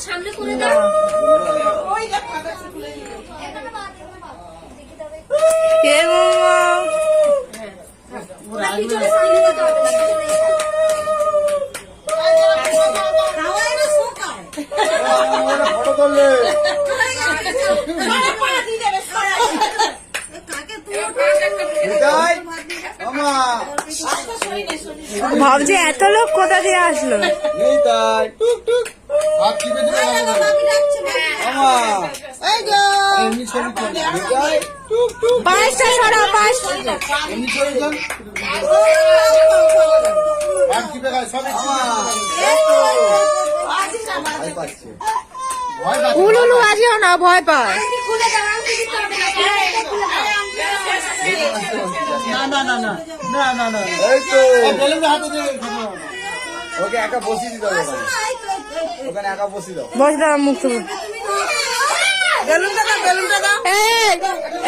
সামনে করে দাও। ভাবছি এত লোক কোথা থেকে আসলো। পাঁচটা ছড়া পাঁচ উলুলু আসিও না, ভয় পায়। ওকে একা বসিয়ে দিতে হবে, ওখানে একা বসিয়ে দাও। বসে দাও মুখ থেকে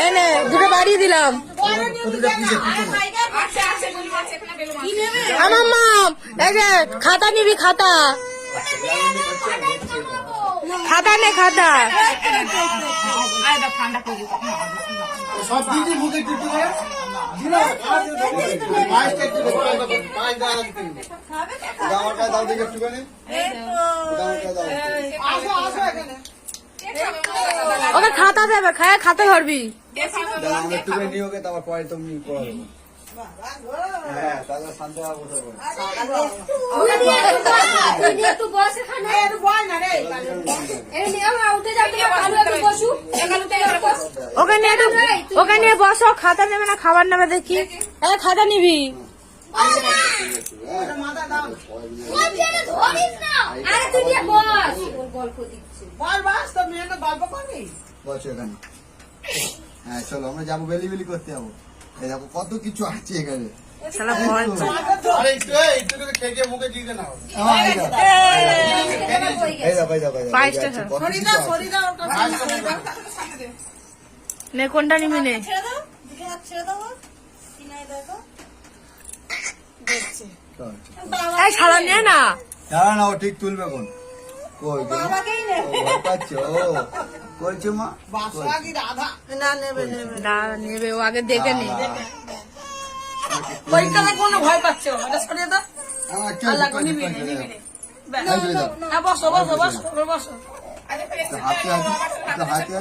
এনে দুটো বাড়িয়ে দিলাম। আমার মাম এই যে খাতা নিবি, খাতা খাতা নে খাতা। সব দিদি মুখে টিপে করে দাও দিকে একটুখানি ওকে খাতা দেবে, খায় খাতা ধরবি। একটুখানি নিয়ে ওকে, তারপর পরে তুমি পড়াবে। হ্যাঁ, তাহলে শান্ত হওয়া বসে পড়ে। ওকে নিয়ে বসো, খাতা নেবে না খাবার নেবে দেখি। খাতা নিবি। বসো এখানে। হ্যাঁ চলো, আমরা যাবো বেলি করতে যাবো। এই দেখো কত কিছু আছে এখানে। কোনটা নিবি নে? সারা নিয়ে না, দাঁড়া না, ও ঠিক তুলবে কোন। কই কইছো মা? নেবে, ও আগে দেখে নে। ভয় পাচ্ছে, সরিয়ে দাও। বসো বসো বসো বসো। হাতে হাতে